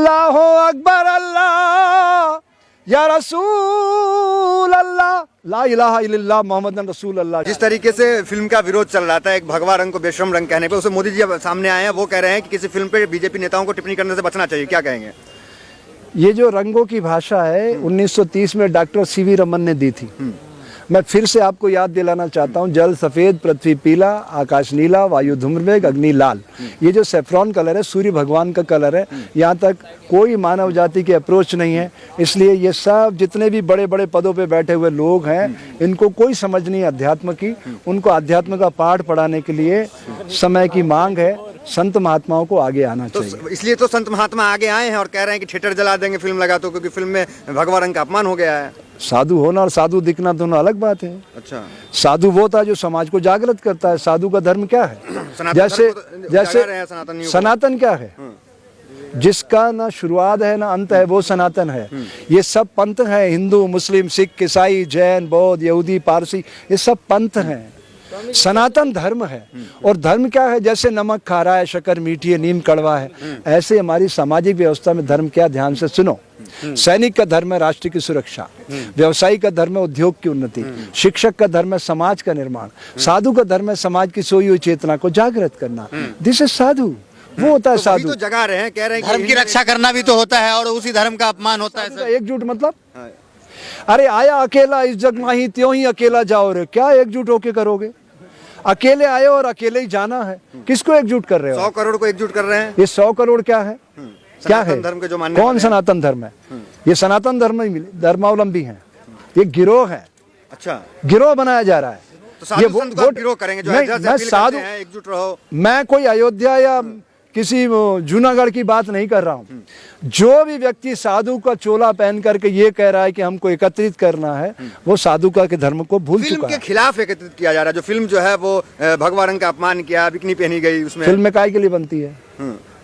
अल्लाह अकबर अल्लाह या रसूल अल्लाह ला इलाहा इल्लल्लाह मोहम्मद रसूल अल्लाह। जिस तरीके से फिल्म का विरोध चल रहा था, एक भगवा रंग को बेशरम रंग कहने पे, उसे मोदी जी अब सामने आए हैं, वो कह रहे हैं कि किसी फिल्म पे बीजेपी नेताओं को टिप्पणी करने से बचना चाहिए, क्या कहेंगे? ये जो रंगों की भाषा है 1930 में डॉक्टर सीवी रमन ने दी थी। मैं फिर से आपको याद दिलाना चाहता हूँ, जल सफेद, पृथ्वी पीला, आकाश नीला, वायु धूम्रमेघ, अग्नि लाल। ये जो सेफ्रॉन कलर है सूर्य भगवान का कलर है। यहाँ तक कोई मानव जाति की अप्रोच नहीं है, इसलिए ये सब जितने भी बड़े बड़े पदों पे बैठे हुए लोग हैं, इनको कोई समझ नहीं है अध्यात्म की। उनको अध्यात्म का पाठ पढ़ाने के लिए समय की मांग है, संत महात्माओं को आगे आना चाहिए। तो इसलिए तो संत महात्मा आगे आए हैं और कह रहे हैं कि थिएटर जला देंगे फिल्म लगा तो, क्योंकि फिल्म में भगवा रंग का अपमान हो गया है। साधु होना और साधु दिखना दोनों अलग बात है। अच्छा, साधु वो था जो समाज को जागृत करता है। साधु का धर्म क्या है? जैसे सनातन क्या है? जिसका ना शुरुआत है ना अंत है, वो सनातन है। ये सब पंथ है, हिंदू, मुस्लिम, सिख, ईसाई, जैन, बौद्ध, यहूदी, पारसी, ये सब पंथ हैं। सनातन धर्म है। और धर्म क्या है? जैसे नमक खारा है, शक्कर मीठी है, नीम कड़वा है, ऐसे हमारी सामाजिक व्यवस्था में धर्म क्या, ध्यान से सुनो। सैनिक का धर्म है राष्ट्र की सुरक्षा, व्यवसायी का धर्म है उद्योग की उन्नति, शिक्षक का धर्म है समाज का निर्माण, साधु का धर्म है समाज की सोई हुई चेतना को जागृत करना। दिस इज साधु। वो होता है तो साधु। तो जगा रहे हैं, कह रहे हैं धर्म की रक्षा करना भी तो होता है और उसी धर्म का अपमान होता है सर। एकजुट मतलब, अरे आया अकेला इस जग माही त्यों ही अकेला जाओ रे। क्या एकजुट होके करोगे? अकेले आए और अकेले ही जाना है। किसको एकजुट कर रहे हो? 100 करोड़ को एकजुट कर रहे हैं। ये 100 करोड़ क्या है? क्या है? धर्म के जो मानने कौन सनातन धर्म है? ये सनातन धर्म ही मिले, धर्मावलंबी हैं। ये गिरोह है। अच्छा, गिरोह बनाया जा रहा है। तो साधु संत को गिरोह करेंगे जो मैं साधु, एकजुट रहो। मैं कोई अयोध्या या किसी जूनागढ़ की बात नहीं कर रहा हूँ। जो भी व्यक्ति साधु का चोला पहन करके ये कह रहा है कि हमको एकत्रित करना है, वो साधु का के धर्म को भूल चुका है। फिल्म के खिलाफ एकत्रित किया जा रहा है। जो फिल्म जो है वो भगवा रंग का अपमान किया, बिकनी पहनी गई उसमें। फिल्म में काय के लिए बनती है?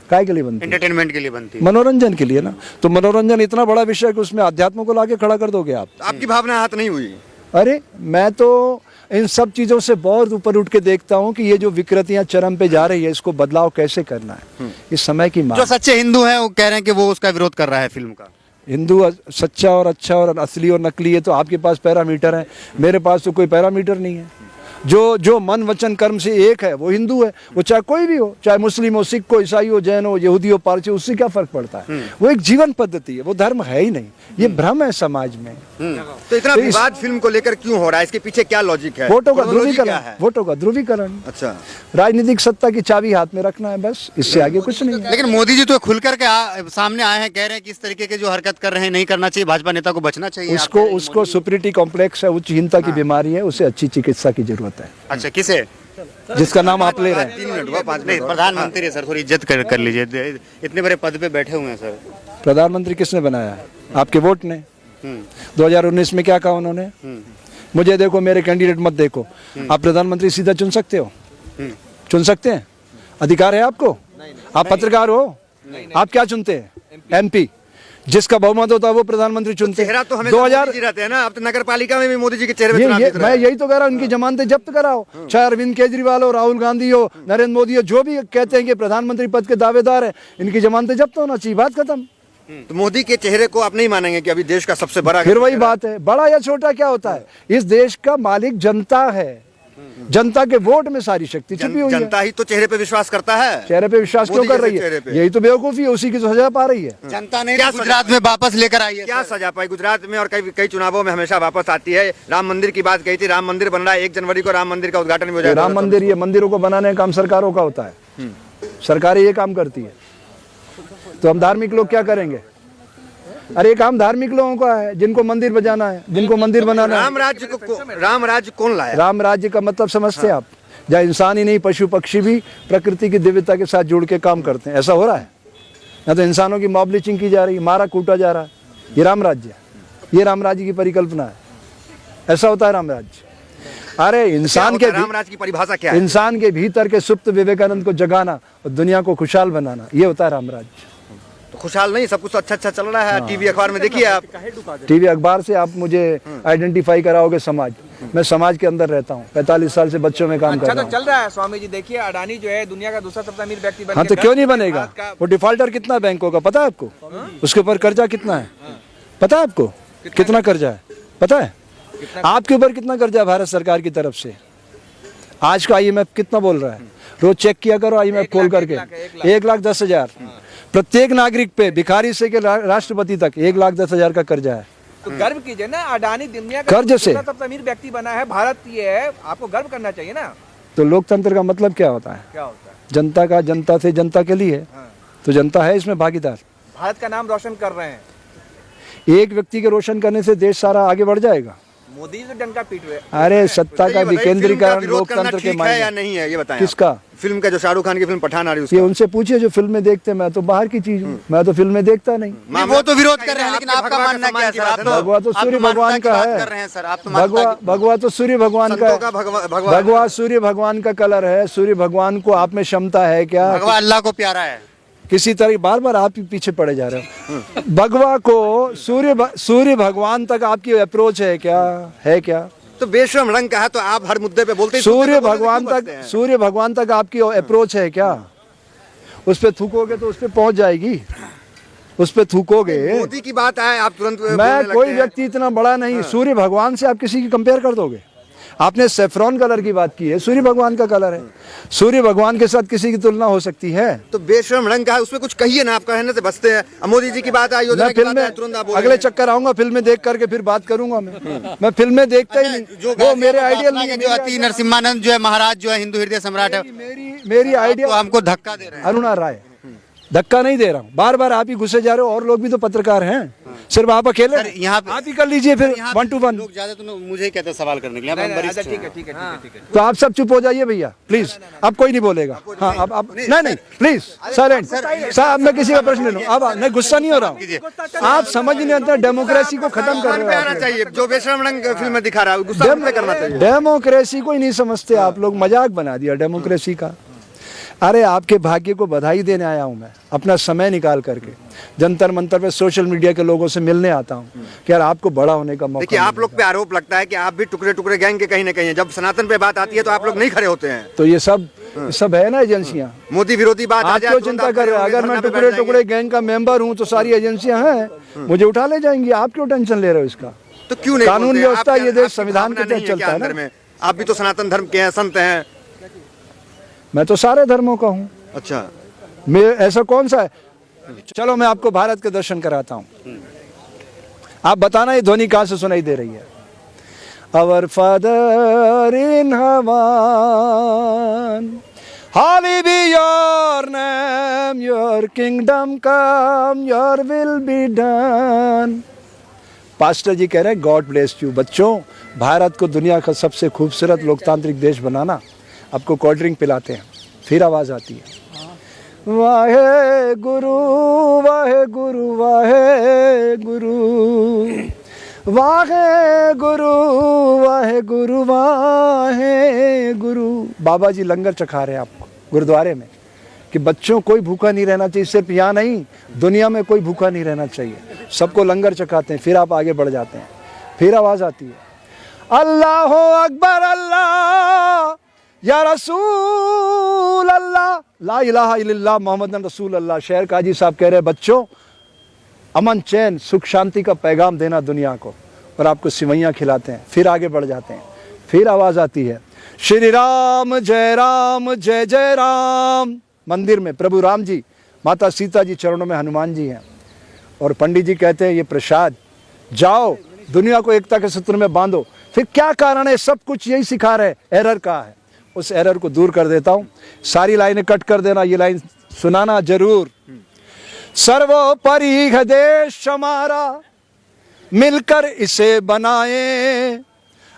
काय के लिए बनती है? एंटरटेनमेंट के लिए बनती है, मनोरंजन के लिए ना। तो मनोरंजन इतना बड़ा विषय है कि उसमें अध्यात्म को लाके खड़ा कर दोगे आप? आपकी भावना आहत नहीं हुई? अरे मैं तो इन सब चीजों से बहुत ऊपर उठ के देखता हूँ कि ये जो विकृतियां चरम पे जा रही है, इसको बदलाव कैसे करना है, इस समय की मांग। जो सच्चे हिंदू हैं वो कह रहे हैं कि वो उसका विरोध कर रहा है फिल्म का। हिंदू सच्चा और अच्छा और असली और नकली है, तो आपके पास पैरामीटर है, मेरे पास तो कोई पैरामीटर नहीं है। जो मन वचन कर्म से एक है वो हिंदू है। वो चाहे कोई भी हो, चाहे मुस्लिम हो, सिख हो, ईसाई हो, जैन हो, यहूदी हो, पारसी हो, उससे क्या फर्क पड़ता है? वो एक जीवन पद्धति है, वो धर्म है ही नहीं। ये भ्रम है समाज में। तो इतना विवाद फिल्म को लेकर क्यों हो रहा है? इसके पीछे क्या लॉजिक है? वोटों का ध्रुवीकरण, वोटों का ध्रुवीकरण। अच्छा, राजनीतिक सत्ता की चाबी हाथ में रखना है, बस, इससे आगे कुछ नहीं है। लेकिन मोदी जी तो खुलकर के सामने आए हैं, कह रहे हैं कि इस तरीके के जो हरकत कर रहे हैं नहीं करना चाहिए, भाजपा नेता को बचना चाहिए। उसको सुपीरियरिटी कॉम्प्लेक्स है, उच्चहीनता की बीमारी है, उसे अच्छी चिकित्सा की जरूरत है। अच्छा, किसे? जिसका नाम आप ले रहे हैं। 3 मिनट हुआ, 5 नहीं, मिनट। प्रधानमंत्री है सर, थोड़ी इज्जत कर लीजिए, इतने बड़े पद पे बैठे हुए हैं सर। प्रधानमंत्री किसने बनाया है? आपके वोट ने। 2019 में क्या कहा उन्होंने? मुझे देखो, मेरे कैंडिडेट मत देखो। आप प्रधानमंत्री सीधा चुन सकते हो? चुन सकते हैं? अधिकार है आपको? आप पत्रकार हो? आप क्या चुनते हैं? MP। जिसका बहुमत होता है वो प्रधानमंत्री चुनते हैं। चेहरा तो हमें 2000 रहते हैं ना। अब तो नगर पालिका में भी मोदी जी के चेहरे पे मैं यही तो कह रहा हूँ, उनकी जमानतें जब्त कराओ। चाहे अरविंद केजरीवाल हो, राहुल गांधी हो, नरेंद्र मोदी हो, जो भी कहते हैं कि प्रधानमंत्री पद के दावेदार है, इनकी जमानतें जब्त होना चाहिए, बात खत्म। तो मोदी के चेहरे को आप नहीं मानेंगे कि अभी देश का सबसे बड़ा? फिर वही बात है, बड़ा या छोटा क्या होता है? इस देश का मालिक जनता है। जनता के वोट में सारी शक्ति छुपी हुई है। जनता ही तो चेहरे पे विश्वास करता है। चेहरे पे विश्वास क्यों कर रही है? यही तो बेवकूफी है, उसी की तो सजा पा रही है। जनता ने क्या गुजरात में वापस लेकर आई है? क्या सजा पाई गुजरात में? और कई चुनावों में हमेशा वापस आती है। राम मंदिर की बात कही थी, राम मंदिर बन रहा है, 1 जनवरी को राम मंदिर का उद्घाटन भी हो जाएगा। राम मंदिर, ये मंदिरों को बनाने का काम सरकारों का होता है। सरकारें ये काम करती है, तो हम धार्मिक लोग क्या करेंगे? अरे ये काम धार्मिक लोगों का है, जिनको मंदिर बजाना है, जिनको मंदिर बनाना है। राम राज्य कौन लाया? राम राज्य का मतलब समझते हैं आप? जहाँ इंसान ही नहीं, पशु पक्षी भी प्रकृति की दिव्यता के साथ जुड़ के काम करते हैं। ऐसा हो रहा है ना? तो इंसानों की मॉब लिंचिंग की जा रही है, मारा कूटा जा रहा है। ये राम राज्य है, ये राम राज्य की परिकल्पना है। ऐसा होता है राम राज्य। अरे इंसान के राम राज्य की परिभाषा क्या है? इंसान के भीतर के सुप्त विवेकानंद को जगाना और दुनिया को खुशहाल बनाना, ये होता है राम राज्य। खुशहाल नहीं, सब कुछ अच्छा अच्छा चल रहा है। टीवी अखबार में देखिए आप, टीवी अखबार से आप मुझे आइडेंटिफाई कराओगे समाज, मैं समाज के अंदर रहता हूँ, 45 साल से बच्चों में काम कर अच्छा रहा तो हूँ। चल रहा है स्वामी जी। देखिए अडानी जो है दुनिया का दूसरा सबसे अमीर व्यक्ति बन हाँ के तो घर क्यों नहीं के बनेगा? बाद का- वो डिफॉल्टर कितना बैंकों का पता है आपको? उसके ऊपर कर्जा कितना है पता है आपको? कितना कर्जा है पता है? आपके ऊपर कितना कर्जा है भारत सरकार की तरफ से? आज का IMF कितना बोल रहा है? रोज चेक किया करो IMF खोल करके। 1,10,000 प्रत्येक नागरिक पे, भिखारी से के राष्ट्रपति तक 1,10,000 का कर्जा है। तो गर्व कीजिए ना, अडानी दुनिया का कर्ज से। दूसरा सबसे अमीर व्यक्ति बना है, भारत ये है, आपको गर्व करना चाहिए ना। तो लोकतंत्र का मतलब क्या होता है? क्या होता है? जनता का, जनता से जनता के लिए। तो जनता है इसमें भागीदार। भारत का नाम रोशन कर रहे हैं। एक व्यक्ति के रोशन करने से देश सारा आगे बढ़ जाएगा। मोदी जी डंका पीट रहे। अरे सत्ता का ये बताइए, फिल्म का विकेंद्रीकरण विरोध करना लोकतंत्र के ठीक है या मायने। नहीं है, ये बताएं। किसका? फिल्म का जो शाहरुख खान की फिल्म पठान आ रही है ये उसका। उनसे पूछिए जो फिल्में देखते हैं। मैं तो बाहर की चीज हूँ, मैं तो फिल्में देखता नहीं। नहीं, वो तो विरोध कर रहे हैं, लेकिन आपका मानना क्या है सर? आप भगवा तो सूर्य भगवान का है। कर रहे हैं सर, आप तो भगवा तो सूर्य भगवान का संतों का भगवान भगवा सूर्य भगवान का कलर है। सूर्य भगवान को आप में क्षमता है क्या? भगवान अल्लाह को प्यारा है। किसी तरह बार बार आप ही पीछे पड़े जा रहे हो। भगवा को सूर्य भगवान तक आपकी अप्रोच है क्या? है क्या? तो बेशरम रंग का है, तो आप हर मुद्दे पे बोलते ही सूर्य बोलते भगवान क्यों तक, बचते हैं? सूर्य भगवान तक आपकी अप्रोच है क्या? उस पे थूकोगे तो उस पे पहुंच जाएगी। उस पे थूकोगे। मोदी की बात आए आप तुरंत बोलने मैं लगते कोई हैं। व्यक्ति इतना बड़ा नहीं। सूर्य भगवान से आप किसी की कंपेयर कर दोगे? आपने सेफ्रॉन कलर की बात की है, सूर्य भगवान का कलर है। सूर्य भगवान के साथ किसी की तुलना हो सकती है? तो बेशरम रंग का है, उसमें कुछ कहिए ना, आप कहने से बचते हैं। अब मोदी जी की बात आई, योजना मैं की बात फिल्में आई, तुरंत आप बोल अगले रहे हैं। चक्कर आऊंगा, फिल्में देख करके फिर बात करूंगा। मैं फिल्में देखता ही नहीं। वो मेरे आइडियल नहीं है। जो अति नरसिम्हानंद जो है महाराज जो है हिंदू हृदय सम्राट है, मेरी आइडियल वो हमको धक्का दे रहे हैं। अरुणा राय। धक्का नहीं दे रहा हूँ, बार बार आप ही घुसे जा रहे हो। और लोग भी तो पत्रकार हैं, सिर्फ आप अकेले? सर, यहाँ पे- आप ही कर लीजिए फिर यहाँ पे 1 to 1। लोग ज्यादा तो मुझे ही कहते हैं सवाल करने के लिए। नहीं, हम नहीं, वरिष्ठ अच्छा, ठीक हैं। है ठीक है ठीक है। तो आप सब चुप हो जाइए भैया प्लीज। अब कोई नहीं बोलेगा। हाँ अब नहीं प्लीज साइलेंट। साहब मैं किसी का प्रश्न ले लूँ। अब नहीं, गुस्सा नहीं हो रहा हूँ। आप समझ नहीं आता, डेमोक्रेसी को खत्म कर पे आना रहे चाहिए। जो बेशरम रंग फिल्म दिखा रहा है गुस्सा हो। पे करना चाहिए। डेमोक्रेसी को ही नहीं समझते आप लोग। मजाक बना दिया डेमोक्रेसी का। अरे आपके भाग्य को बधाई देने आया हूं मैं, अपना समय निकाल करके। जंतर मंतर पे सोशल मीडिया के लोगों से मिलने आता हूं कि यार आपको बड़ा होने का मौका देखिए, आप लोग पे आरोप लगता है कि आप भी टुकड़े टुकड़े गैंग के कहीं ना कहीं हैं। जब सनातन पे बात आती है तो आप लोग नहीं खड़े होते हैं। तो ये सब है ना एजेंसियां। मोदी विरोधी बात आ आप जाए क्यों तुरंत चिंता आप कर रहे हैं? खड़े अगर होंगे, मैं धरना पे टुकड़े बैठ टुकड़े गैंग का मेंबर हूं तो सारी एजेंसियां हैं, मुझे उठा ले जाएंगी। आप क्यों टेंशन ले रहे हो इसका? जाएंगे। तो क्यों नहीं कानून बोलते? व्यवस्था आपके- ये देश आपकी संविधान भावना के तहत नहीं क्या चलता है ना। अंदर में? आप भी तो सनातन धर्म के हैं, संत हैं। मैं तो सारे धर्मों का हूं। अच्छा, मैं ऐसा कौन सा है? चलो मैं आपको भारत के दर्शन कराता हूं। आप बताना ये ध्वनि कहां से सुनाई दे रही है? Our Father in heaven, hallowed be your name, your kingdom come, your will be done. Pastor ji कह रहे हैं गॉड ब्लेस यू। बच्चों, भारत को दुनिया का सबसे खूबसूरत लोकतांत्रिक देश बनाना। आपको कोल्ड ड्रिंक पिलाते हैं, फिर आवाज आती है वाहे गुरु वाहे गुरु वाहे गुरु वाहे गुरु वाहे गुरु वाहे गुरु। बाबा जी लंगर चखा रहे हैं आपको गुरुद्वारे में कि बच्चों कोई भूखा नहीं रहना चाहिए। सिर्फ यहाँ नहीं, दुनिया में कोई भूखा नहीं रहना चाहिए। सबको लंगर चखाते हैं, फिर आप आगे बढ़ जाते हैं। फिर आवाज आती है अल्लाह अकबर अल्लाह या रसूल अल्लाह ला इलाहा इल्लल्लाह मोहम्मद रसूल अल्लाह। शेर काजी साहब कह रहे हैं बच्चों, अमन चैन सुख शांति का पैगाम देना दुनिया को, और आपको सिवैयाँ खिलाते हैं। फिर आगे बढ़ जाते हैं। फिर आवाज़ आती है श्री राम जय जय राम। मंदिर में प्रभु राम जी, माता सीता जी चरणों में हनुमान जी हैं, और पंडित जी कहते हैं ये प्रसाद, जाओ दुनिया को एकता के सूत्र में बांधो। फिर क्या कारण है? सब कुछ यही सिखा रहे, एरर का है। उस एरर को दूर कर देता हूँ। सारी लाइनें कट कर देना, ये लाइन सुनाना जरूर। सर्वोपरि है देश हमारा, मिलकर इसे बनाए,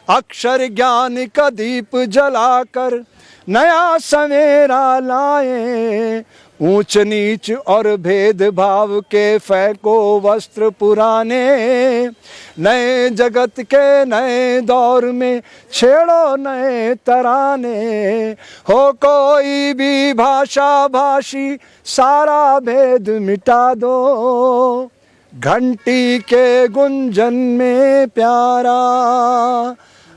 अक्षर ज्ञान का दीप जलाकर नया सवेरा लाए। ऊंच नीच और भेदभाव के फेंको वस्त्र पुराने, नए जगत के नए दौर में छेड़ो नए तराने, हो कोई भी भाषा भाषी सारा भेद मिटा दो, घंटी के गुंजन में प्यारा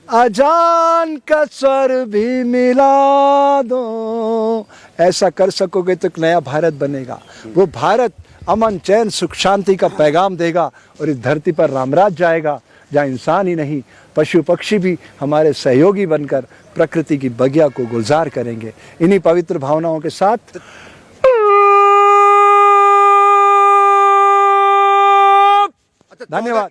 अजान का स्वर भी मिला दो। ऐसा कर सकोगे तो एक नया भारत बनेगा। वो भारत अमन चैन सुख शांति का पैगाम देगा और इस धरती पर रामराज जाएगा, जहाँ इंसान ही नहीं पशु पक्षी भी हमारे सहयोगी बनकर प्रकृति की बगिया को गुलजार करेंगे। इन्हीं पवित्र भावनाओं के साथ धन्यवाद।